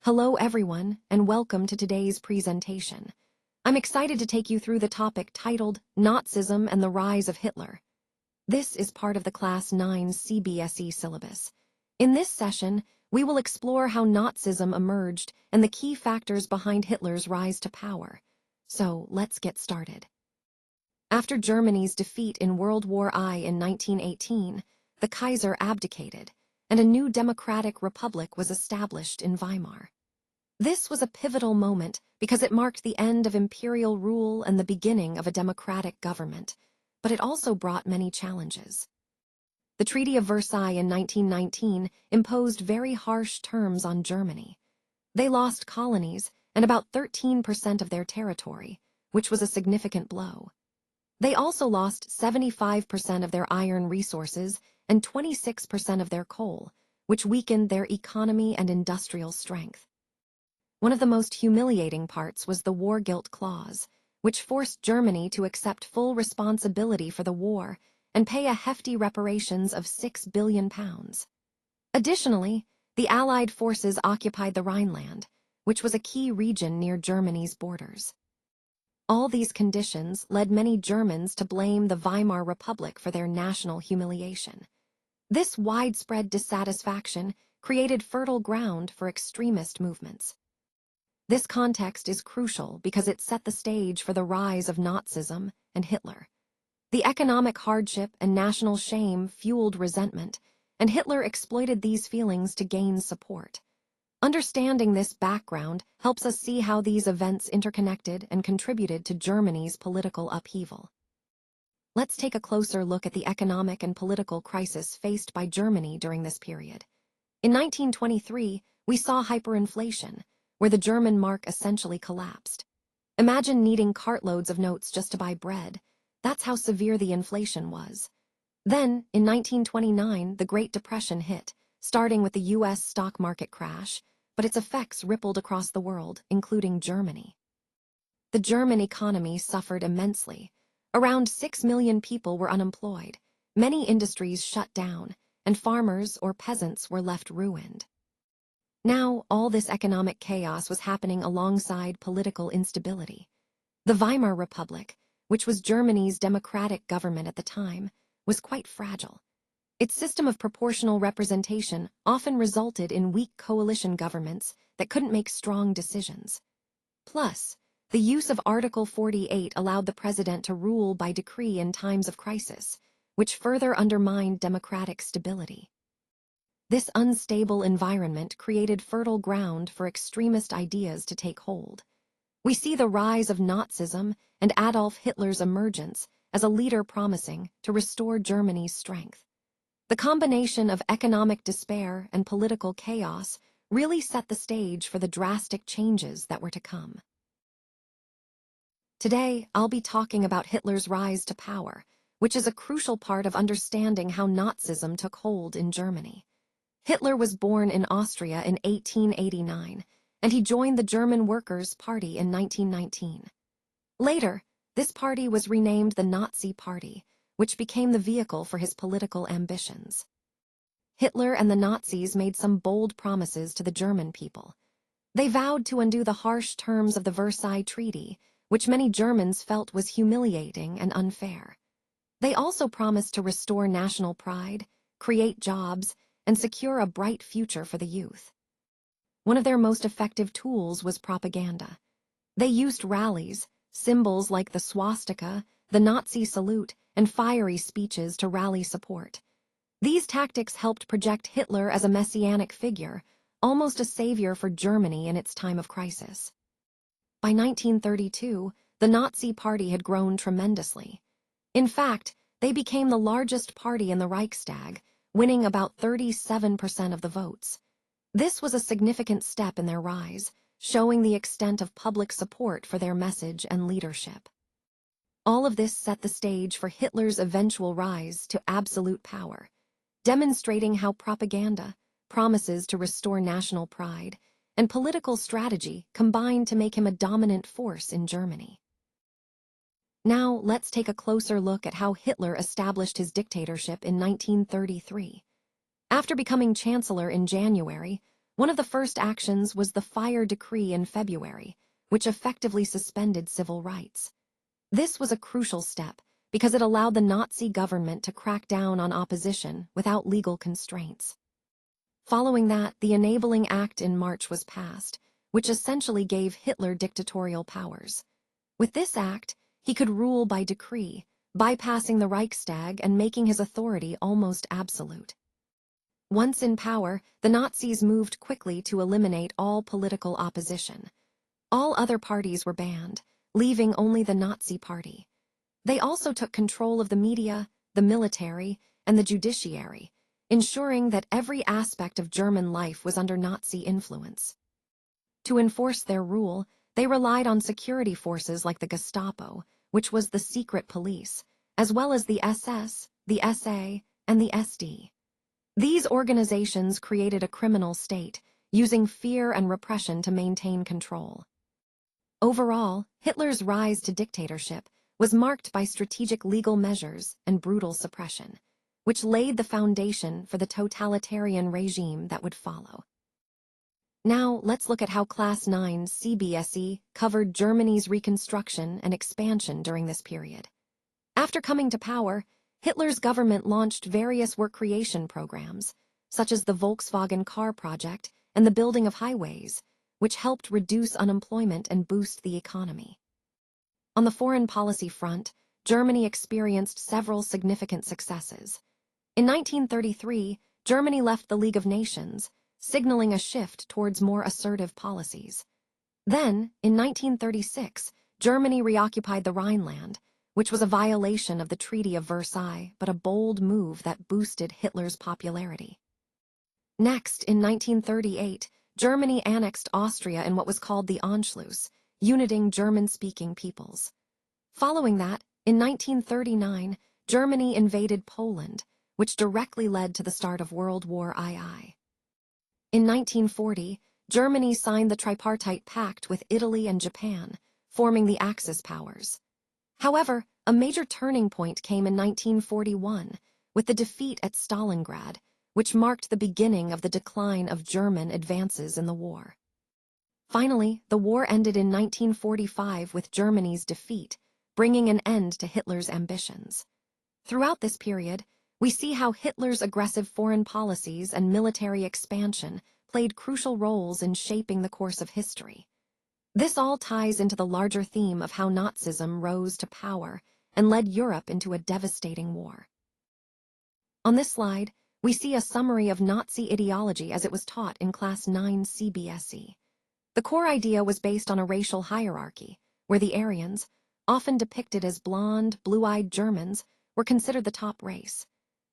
Hello everyone, and welcome to today's presentation. I'm excited to take you through the topic titled Nazism and the Rise of Hitler. This is part of the Class 9 CBSE syllabus. In this session, we will explore how Nazism emerged and the key factors behind Hitler's rise to power. So, let's get started. After Germany's defeat in World War I in 1918, the Kaiser abdicated, and a new democratic republic was established in Weimar. This was a pivotal moment because it marked the end of imperial rule and the beginning of a democratic government, but it also brought many challenges. The Treaty of Versailles in 1919 imposed very harsh terms on Germany. They lost colonies and about 13% of their territory, which was a significant blow. They also lost 75% of their iron resources and 26% of their coal, which weakened their economy and industrial strength. One of the most humiliating parts was the war guilt clause, which forced Germany to accept full responsibility for the war and pay a hefty reparations of £6 billion. Additionally, the Allied forces occupied the Rhineland, which was a key region near Germany's borders. All these conditions led many Germans to blame the Weimar Republic for their national humiliation. This widespread dissatisfaction created fertile ground for extremist movements. This context is crucial because it set the stage for the rise of Nazism and Hitler. The economic hardship and national shame fueled resentment, and Hitler exploited these feelings to gain support. Understanding this background helps us see how these events interconnected and contributed to Germany's political upheaval. Let's take a closer look at the economic and political crisis faced by Germany during this period. In 1923, we saw hyperinflation, where the German mark essentially collapsed. Imagine needing cartloads of notes just to buy bread. That's how severe the inflation was. Then, in 1929, the Great Depression hit, starting with the U.S. stock market crash, but its effects rippled across the world, including Germany. The German economy suffered immensely. Around 6 million people were unemployed, many industries shut down, and farmers or peasants were left ruined. Now, all this economic chaos was happening alongside political instability. The Weimar Republic, which was Germany's democratic government at the time, was quite fragile. Its system of proportional representation often resulted in weak coalition governments that couldn't make strong decisions. Plus, the use of Article 48 allowed the president to rule by decree in times of crisis, which further undermined democratic stability. This unstable environment created fertile ground for extremist ideas to take hold. We see the rise of Nazism and Adolf Hitler's emergence as a leader promising to restore Germany's strength. The combination of economic despair and political chaos really set the stage for the drastic changes that were to come. Today, I'll be talking about Hitler's rise to power, which is a crucial part of understanding how Nazism took hold in Germany. Hitler was born in Austria in 1889, and he joined the German Workers' Party in 1919. Later, this party was renamed the Nazi Party, which became the vehicle for his political ambitions. Hitler and the Nazis made some bold promises to the German people. They vowed to undo the harsh terms of the Versailles Treaty, which many Germans felt was humiliating and unfair. They also promised to restore national pride, create jobs, and secure a bright future for the youth. One of their most effective tools was propaganda. They used rallies, symbols like the swastika, the Nazi salute, and fiery speeches to rally support. These tactics helped project Hitler as a messianic figure, almost a savior for Germany in its time of crisis. By 1932, the Nazi Party had grown tremendously. In fact, they became the largest party in the Reichstag, winning about 37% of the votes. This was a significant step in their rise, showing the extent of public support for their message and leadership. All of this set the stage for Hitler's eventual rise to absolute power, demonstrating how propaganda, promises to restore national pride, and political strategy combined to make him a dominant force in Germany. Now, let's take a closer look at how Hitler established his dictatorship in 1933. After becoming chancellor in January, One of the first actions was the Fire Decree in February, which effectively suspended civil rights. This was a crucial step because it allowed the Nazi government to crack down on opposition without legal constraints. Following that, the Enabling Act in March was passed, which essentially gave Hitler dictatorial powers. With this act, he could rule by decree, bypassing the Reichstag and making his authority almost absolute. Once in power, the Nazis moved quickly to eliminate all political opposition. All other parties were banned, leaving only the Nazi Party. They also took control of the media, the military, and the judiciary, ensuring that every aspect of German life was under Nazi influence. To enforce their rule, they relied on security forces like the Gestapo, which was the secret police, as well as the SS, the SA, and the SD. These organizations created a criminal state, using fear and repression to maintain control. Overall, Hitler's rise to dictatorship was marked by strategic legal measures and brutal suppression, which laid the foundation for the totalitarian regime that would follow. Now, let's look at how Class 9 CBSE covered Germany's reconstruction and expansion during this period. After coming to power, Hitler's government launched various work creation programs, such as the Volkswagen car project and the building of highways, which helped reduce unemployment and boost the economy. On the foreign policy front, Germany experienced several significant successes. In 1933, Germany left the League of Nations, signaling a shift towards more assertive policies. Then, in 1936, Germany reoccupied the Rhineland, which was a violation of the Treaty of Versailles, but a bold move that boosted Hitler's popularity. Next, in 1938, Germany annexed Austria in what was called the Anschluss, uniting German-speaking peoples. Following that, in 1939, Germany invaded Poland, which directly led to the start of World War II. In 1940, Germany signed the Tripartite Pact with Italy and Japan, forming the Axis powers. However, a major turning point came in 1941, with the defeat at Stalingrad, which marked the beginning of the decline of German advances in the war. Finally, the war ended in 1945 with Germany's defeat, bringing an end to Hitler's ambitions. Throughout this period, we see how Hitler's aggressive foreign policies and military expansion played crucial roles in shaping the course of history. This all ties into the larger theme of how Nazism rose to power and led Europe into a devastating war. On this slide, we see a summary of Nazi ideology as it was taught in Class 9 CBSE. The core idea was based on a racial hierarchy, where the Aryans, often depicted as blonde, blue-eyed Germans, were considered the top race.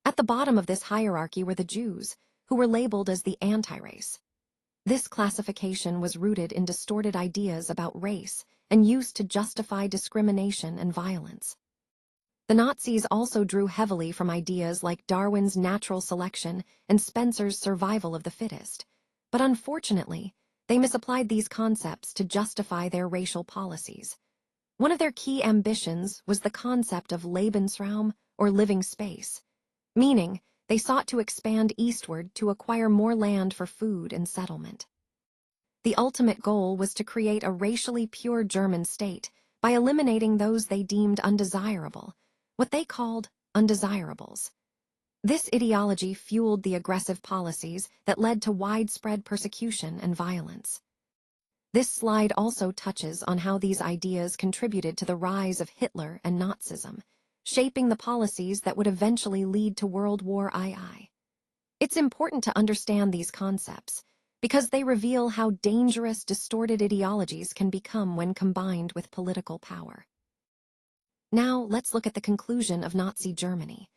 At the bottom of this hierarchy were the Jews, who were labeled as the anti-race. This classification was rooted in distorted ideas about race and used to justify discrimination and violence. The Nazis also drew heavily from ideas like Darwin's natural selection and Spencer's survival of the fittest, but unfortunately, they misapplied these concepts to justify their racial policies. One of their key ambitions was the concept of Lebensraum, or living space, meaning they sought to expand eastward to acquire more land for food and settlement. The ultimate goal was to create a racially pure German state by eliminating those they deemed undesirable, what they called undesirables. This ideology fueled the aggressive policies that led to widespread persecution and violence. This slide also touches on how these ideas contributed to the rise of Hitler and Nazism, shaping the policies that would eventually lead to World War II. It's important to understand these concepts because they reveal how dangerous, distorted ideologies can become when combined with political power. Now, let's look at the conclusion of Nazi Germany.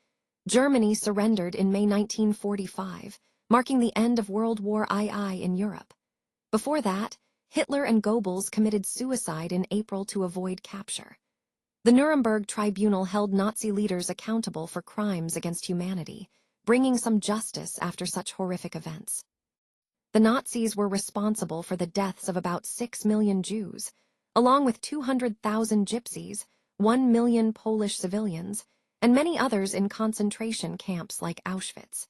Germany surrendered in May 1945, marking the end of World War II in Europe. Before that, Hitler and Goebbels committed suicide in April to avoid capture. The Nuremberg Tribunal held Nazi leaders accountable for crimes against humanity, bringing some justice after such horrific events. The Nazis were responsible for the deaths of about 6 million Jews, along with 200,000 gypsies, 1 million Polish civilians, and many others in concentration camps like Auschwitz.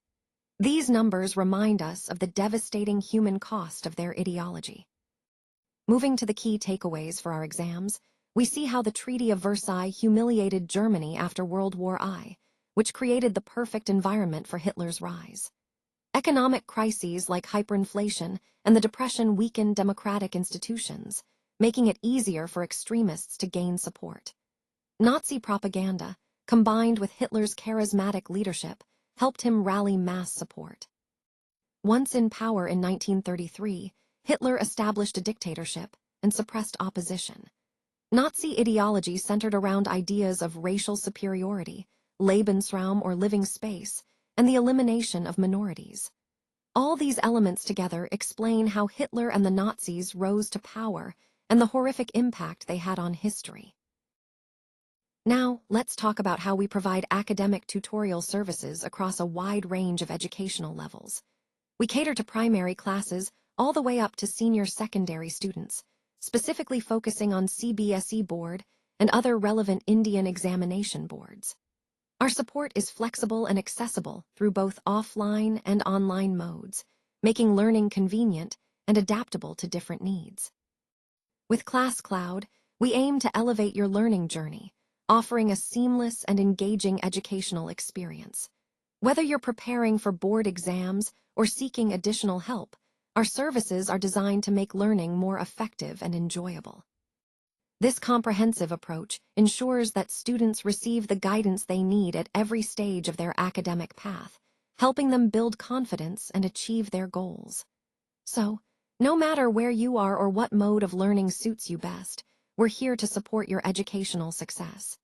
These numbers remind us of the devastating human cost of their ideology. Moving to the key takeaways for our exams, we see how the Treaty of Versailles humiliated Germany after World War I, which created the perfect environment for Hitler's rise. Economic crises like hyperinflation and the Depression weakened democratic institutions, making it easier for extremists to gain support. Nazi propaganda, combined with Hitler's charismatic leadership, helped him rally mass support. Once in power in 1933, Hitler established a dictatorship and suppressed opposition. Nazi ideology centered around ideas of racial superiority, Lebensraum or living space, and the elimination of minorities. All these elements together explain how Hitler and the Nazis rose to power and the horrific impact they had on history. Now, let's talk about how we provide academic tutorial services across a wide range of educational levels. We cater to primary classes all the way up to senior secondary students, specifically focusing on CBSE board and other relevant Indian examination boards. Our support is flexible and accessible through both offline and online modes, making learning convenient and adaptable to different needs. With ClassCloud, we aim to elevate your learning journey, offering a seamless and engaging educational experience. Whether you're preparing for board exams or seeking additional help, our services are designed to make learning more effective and enjoyable. This comprehensive approach ensures that students receive the guidance they need at every stage of their academic path, helping them build confidence and achieve their goals. So, no matter where you are or what mode of learning suits you best, we're here to support your educational success.